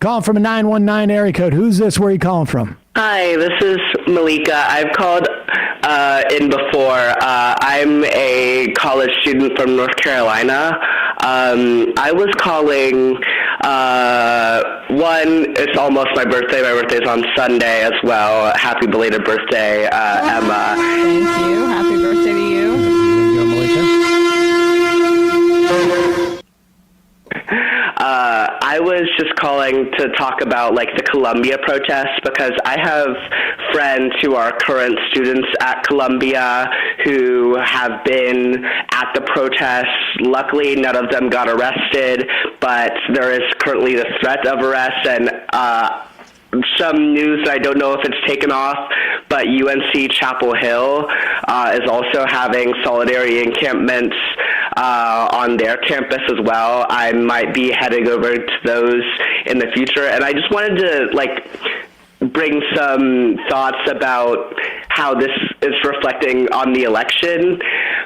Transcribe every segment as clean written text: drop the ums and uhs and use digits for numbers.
Calling from a 919 area code. Who's this? Where are you calling from? Hi, this is Malika. I've called in before. I'm a college student from North Carolina. I was calling, it's almost my birthday. My birthday's on Sunday as well. Happy belated birthday, Emma. Thank you. Happy birthday to you. I was just calling to talk about the Columbia protests because I have friends who are current students at Columbia who have been at the protests. Luckily, none of them got arrested, but there is currently the threat of arrest and some news, I don't know if it's taken off, but UNC Chapel Hill is also having solidarity encampments on their campus as well. I might be heading over to those in the future, and I just wanted to bring some thoughts about how this is reflecting on the election,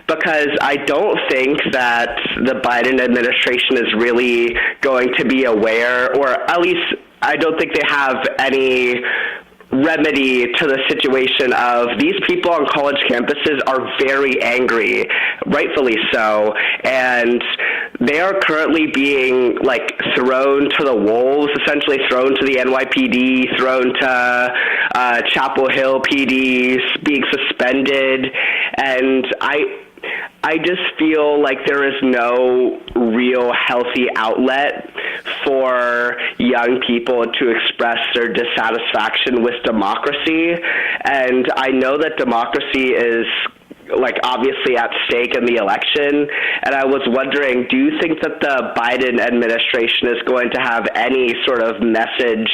because I don't think that the Biden administration is really going to be aware, or at least I don't think they have any remedy to the situation of these people on college campuses are very angry, rightfully so, and they are currently being thrown to the wolves, essentially thrown to the NYPD, thrown to Chapel Hill PD, being suspended, and I just feel like there is no real healthy outlet for young people to express their dissatisfaction with democracy. And I know that democracy is obviously at stake in the election. And I was wondering, do you think that the Biden administration is going to have any sort of message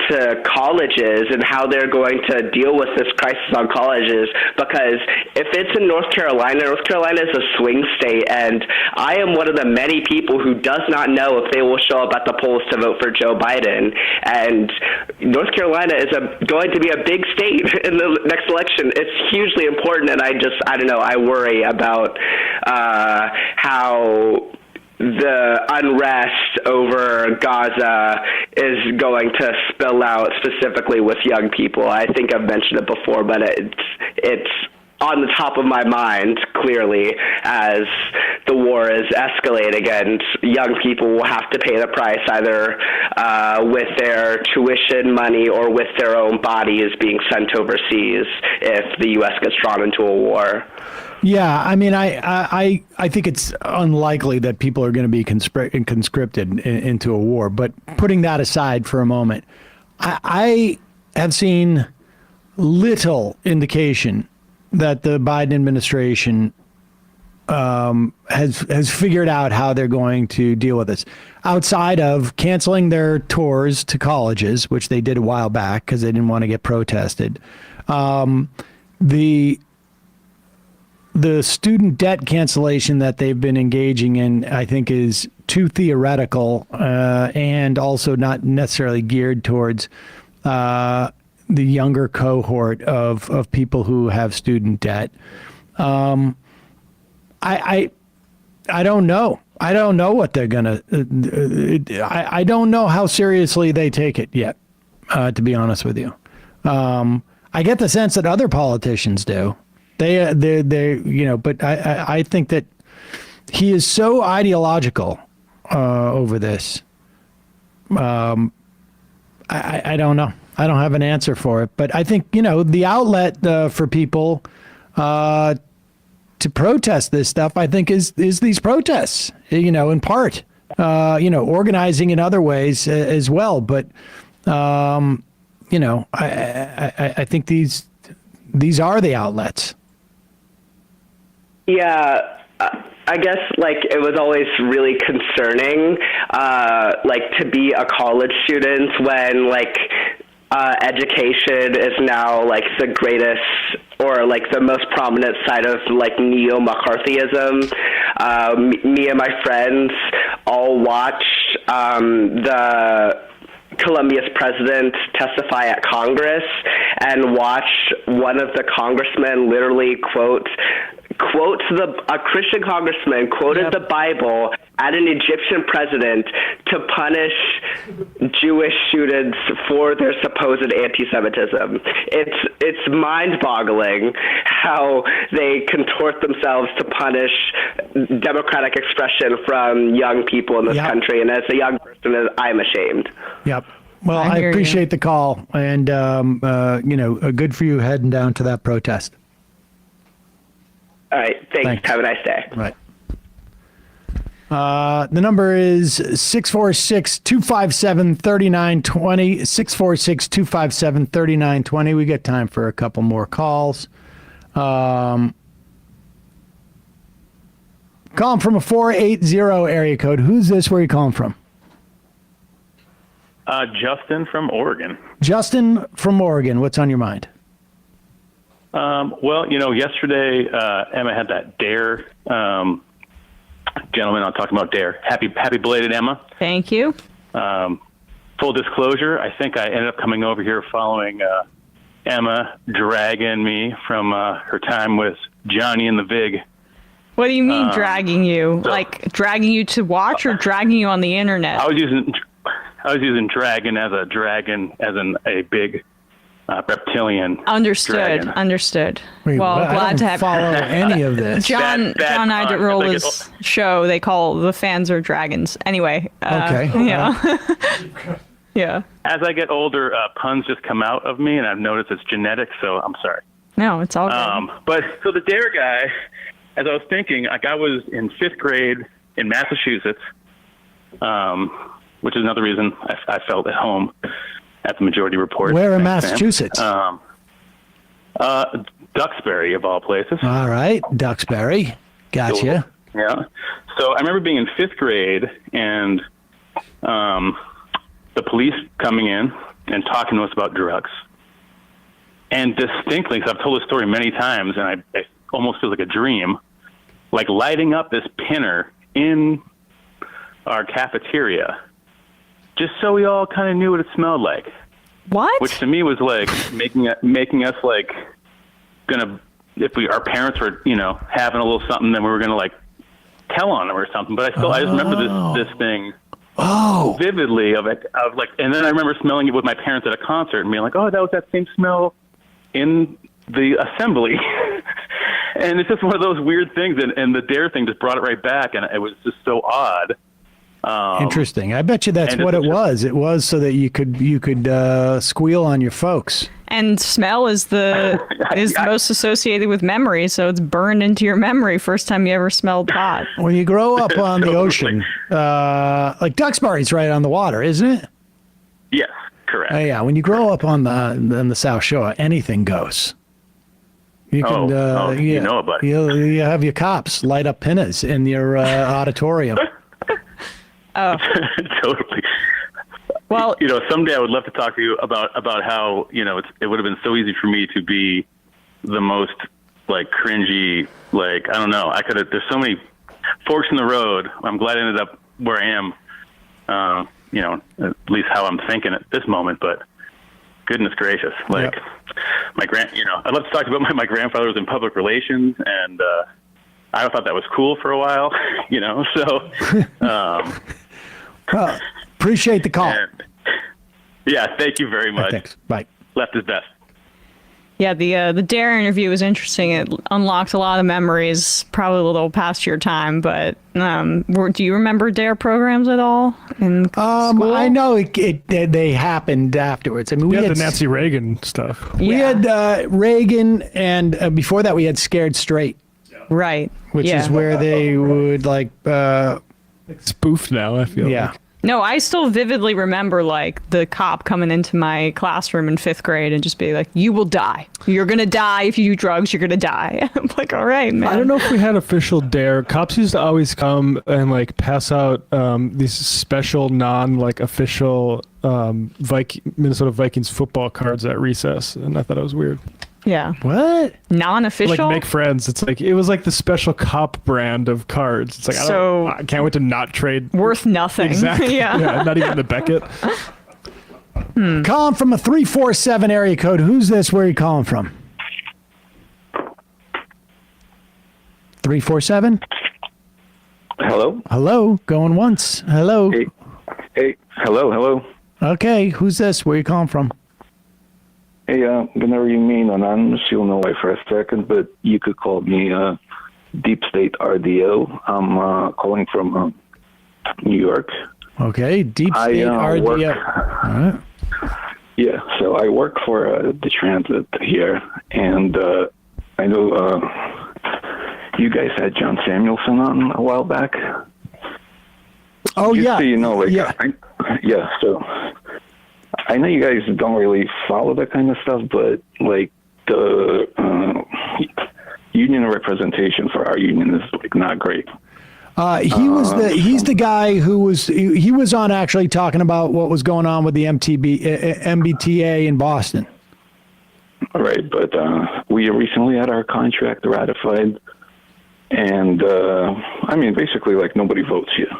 to colleges and how they're going to deal with this crisis on colleges? Because if it's in North Carolina is a swing state, and I am one of the many people who does not know if they will show up at the polls to vote for Joe Biden. And North Carolina is going to be a big state in the next election. It's hugely important, and I don't know, I worry about how the unrest over Gaza is going to spill out specifically with young people. I think I've mentioned it before, but it's on the top of my mind, clearly, as the war is escalating, and young people will have to pay the price either with their tuition money or with their own bodies being sent overseas if the U.S. gets drawn into a war. Yeah, I mean, I think it's unlikely that people are going to be conscripted into a war. But putting that aside for a moment, I have seen little indication that the Biden administration has figured out how they're going to deal with this, outside of canceling their tours to colleges, which they did a while back because they didn't want to get protested. The student debt cancellation that they've been engaging in, I think, is too theoretical and also not necessarily geared towards the younger cohort of people who have student debt. I don't know. I don't know what they're gonna. I don't know how seriously they take it yet. To be honest with you, I get the sense that other politicians do. They but I think that he is so ideological over this. I don't know. I don't have an answer for it, but I think, the outlet for people to protest this stuff, I think is these protests, in part, organizing in other ways as well. But, I think these are the outlets. Yeah, I guess it was always really concerning, to be a college student when education is now the greatest or the most prominent side of neo-McCarthyism. Me and my friends all watched the Columbia's president testify at Congress and watched one of the congressmen literally a Christian congressman quoted the Bible at an Egyptian president to punish Jewish students for their supposed anti-Semitism. It's mind-boggling how they contort themselves to punish democratic expression from young people in this country. And as a young person, I'm ashamed. Yep. Well, I appreciate the call, and good for you heading down to that protest. All right. Thanks. Have a nice day. Right. The number is 646-257-3920. 646-257-3920. We got time for a couple more calls. Calling from a 480 area code. Who's this? Where are you calling from? Justin from Oregon. Justin from Oregon. What's on your mind? Well, yesterday Emma had that D.A.R.E. Gentleman, I'm talking about D.A.R.E. Happy belated, Emma. Thank you. Full disclosure, I think I ended up coming over here following Emma dragging me from her time with Johnny and the Vig. What do you mean dragging you? Like dragging you to watch or dragging you on the internet? I was using dragon as a dragon, as in a big reptilian. Understood. Wait, well, glad to have follow any of this. John Iditarola's show. They call the fans are dragons. Anyway. Okay. Yeah. Yeah. As I get older, puns just come out of me, and I've noticed it's genetic. So I'm sorry. No, it's all good. But so the D.A.R.E. guy, as I was thinking, like I was in 5th grade in Massachusetts. Which is another reason I felt at home at the Majority Report. Where in Massachusetts? Duxbury, of all places. All right, Duxbury. Gotcha. Yeah. So I remember being in 5th grade and the police coming in and talking to us about drugs. And distinctly, because I've told this story many times, and I almost feel like a dream, like lighting up this pinner in our cafeteria, just so we all kind of knew what it smelled like. What? Which to me was like making us like if our parents were having a little something, then we were gonna like tell on them or something. But I just remember this thing vividly of like, and then I remember smelling it with my parents at a concert and being like, oh, that was that same smell in the assembly. And it's just one of those weird things, and the D.A.R.E. thing just brought it right back, and it was just so odd. Interesting. I bet you that's what it was. It was so that you could squeal on your folks. And smell is the most associated with memory, so it's burned into your memory first time you ever smelled pot. When you grow up on the ocean, like Duxbury's right on the water, isn't it? Yes, correct. Yeah, when you grow up on the South Shore, anything goes. You can, you know about it. You have your cops light up pinners in your auditorium. Oh, totally. Well, someday I would love to talk to you about how it would have been so easy for me to be the most like cringy, like I don't know. I could have. There's so many forks in the road. I'm glad I ended up where I am. At least how I'm thinking at this moment. But goodness gracious, like I'd love to talk about my grandfather was in public relations, and I thought that was cool for a while, so. Well, appreciate the call. Yeah, thank you very much. Thanks. Bye. Left is best. Yeah, the D.A.R.E. interview was interesting. It unlocked a lot of memories, probably a little past your time. But do you remember D.A.R.E. programs at all in school? I know they happened afterwards. I mean, we had the Nancy Reagan stuff. We had Reagan, and before that, we had Scared Straight. Right. Which is where they would like spoofed now, I feel like. No, I still vividly remember like the cop coming into my classroom in 5th grade and just be like, you will die. You're going to die if you do drugs. You're going to die. I'm like, all right, man. I don't know if we had official D.A.R.E. Cops used to always come and like pass out these special official Minnesota Vikings football cards at recess. And I thought it was weird. Yeah. What? Non-official? Like make friends. It was like the special cop brand of cards. It's like I can't wait to not trade. Worth nothing. Exactly. Yeah. Not even the Beckett. Calling from a 347 area code. Who's this? Where are you calling from? 347? Hello? Hello, going once. Hello. Hey, hello. Okay, who's this? Where you calling from? Hey, gonna remain anonymous. You'll know why for a second, but you could call me Deep State RDO. I'm calling from New York. Okay, Deep State RDO. All right. Yeah, so I work for the transit here, and I know you guys had John Samuelson on a while back. Oh, Just yeah. so you know, like, yeah. So I know you guys don't really follow that kind of stuff, but like the union representation for our union is like not great. He's the guy who was on actually talking about what was going on with the MBTA in Boston. All right, but we recently had our contract ratified, and I mean, basically, like, nobody votes here.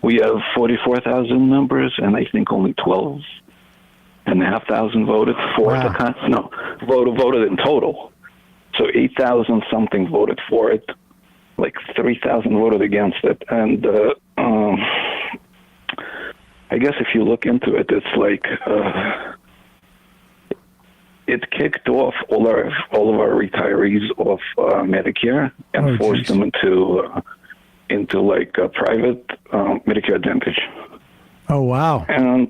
We have 44,000 members, and I think only 12,500 voted for Wow. voted in total. So 8,000 something voted for it, like 3,000 voted against it, and I guess if you look into it, it's like it kicked off all of our retirees off Medicare and forced them into like a private Medicare Advantage. Oh, wow. And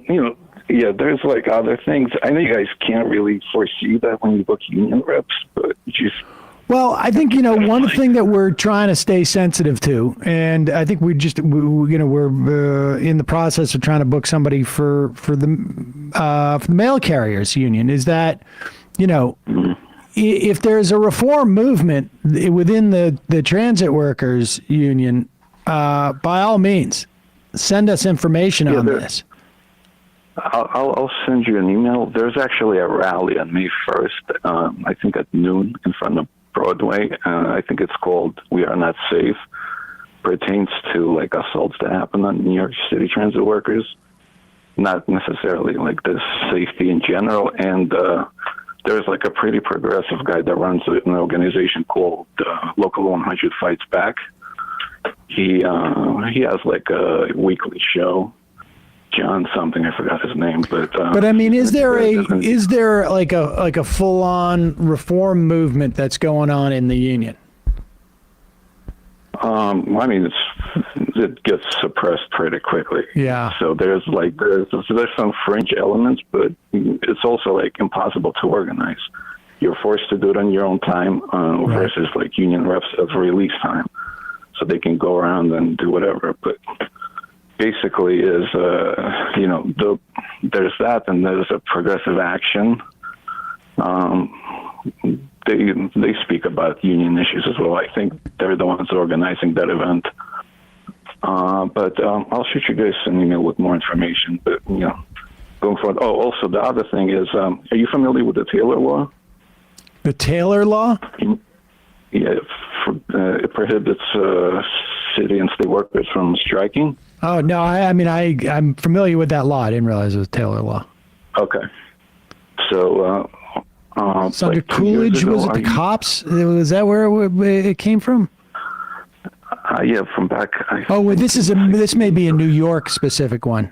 there's like other things. I know you guys can't really foresee that when you book union reps, but just. Well, I think, one thing that we're trying to stay sensitive to, and I think we're in the process of trying to book somebody for the mail carriers union, is that, if there's a reform movement within the transit workers union, by all means, send us information on this. I'll send you an email. There's actually a rally on May 1st, I think at noon in front of Broadway. I think it's called We Are Not Safe. Pertains to like assaults that happen on New York City transit workers, not necessarily like the safety in general. And there's like a pretty progressive guy that runs an organization called Local 100 Fights Back. He has like a weekly show. John something, I forgot his name, but I mean, is there like a full on reform movement that's going on in the union? I mean, it gets suppressed pretty quickly. Yeah. So there's some fringe elements, but it's also like impossible to organize. You're forced to do it on your own time versus like union reps of release time, so they can go around and do whatever. But basically is, there's that, and there's a progressive action. They speak about union issues as well. I think they're the ones organizing that event. But I'll shoot you guys an email with more information. But, going forward. Oh, also the other thing is, are you familiar with the Taylor Law? The Taylor Law? Yeah, it prohibits city and state workers from striking. Oh, no, I'm familiar with that law. I didn't realize it was Taylor Law. Okay. So, so under Coolidge, was it the cops? Was that where it came from? Yeah, from back. This may be a New York specific one.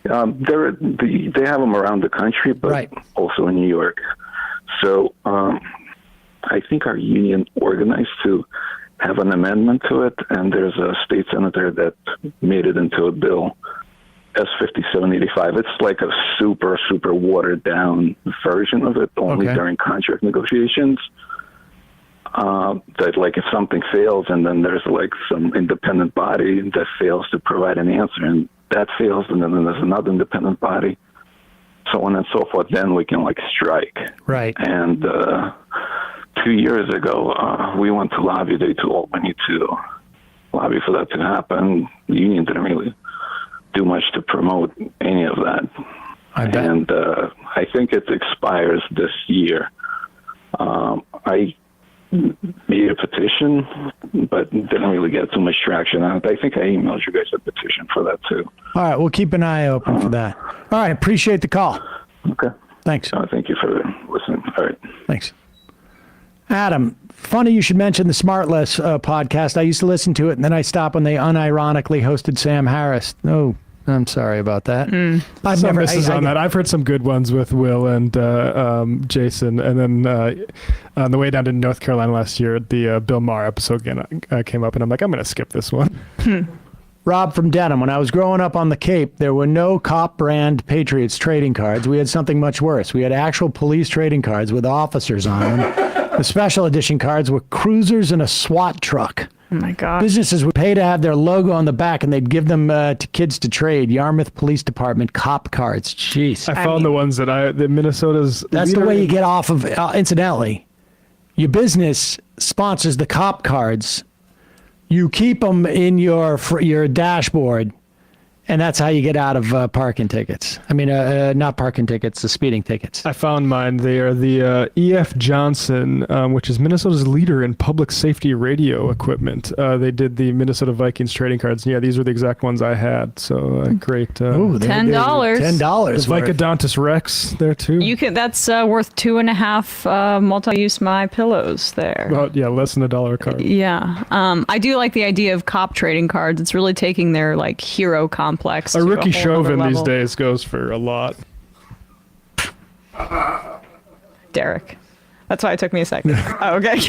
They have them around the country, but also in New York. So I think our union organized to have an amendment to it, and there's a state senator that made it into a bill, S5785. It's like a super, super watered down version of it, only during contract negotiations. That like if something fails and then there's like some independent body that fails to provide an answer and that fails and then there's another independent body, so on and so forth, then we can like strike. Right. And 2 years ago, we went to lobby day to Albany to lobby for that to happen. The union didn't really do much to promote any of that. I bet. And I think it expires this year. I made a petition, but didn't really get too much traction on it. I think I emailed you guys a petition for that too. All right, we'll keep an eye open for that. All right, appreciate the call. Okay. Thanks. Thank you for listening. All right. Thanks. Adam, funny you should mention the Smartless podcast. I used to listen to it, and then I stopped when they unironically hosted Sam Harris. Oh, I'm sorry about that. I've Some never misses on that. I've heard some good ones with Will and Jason, and then on the way down to North Carolina last year, the Bill Maher episode came up, and I'm like, I'm going to skip this one. Rob from Dedham, when I was growing up on the Cape, there were no cop brand Patriots trading cards. We had something much worse. We had actual police trading cards with officers on them. The special edition cards were cruisers and a SWAT truck. Oh my God. Businesses would pay to have their logo on the back, and they'd give them to kids to trade. Yarmouth Police Department cop cards. Jeez. I found the ones that Minnesota's. That's the way you get off of, incidentally, your business sponsors the cop cards. You keep them in your dashboard, and that's how you get out of parking tickets. I mean, not parking tickets, the speeding tickets. I found mine. They are the E.F. Johnson, which is Minnesota's leader in public safety radio equipment. They did the Minnesota Vikings trading cards. Yeah, these were the exact ones I had. So great. Ooh, $10. $10. Vicodontis Rex there too. You can. That's worth 2.5 multi-use My Pillows there. Well, yeah, less than $1 a card. Yeah. I do like the idea of cop trading cards. It's really taking their like hero complex. A rookie Chauvin these level. days goes for a lot. Derek. That's why it took me a second. Oh, okay.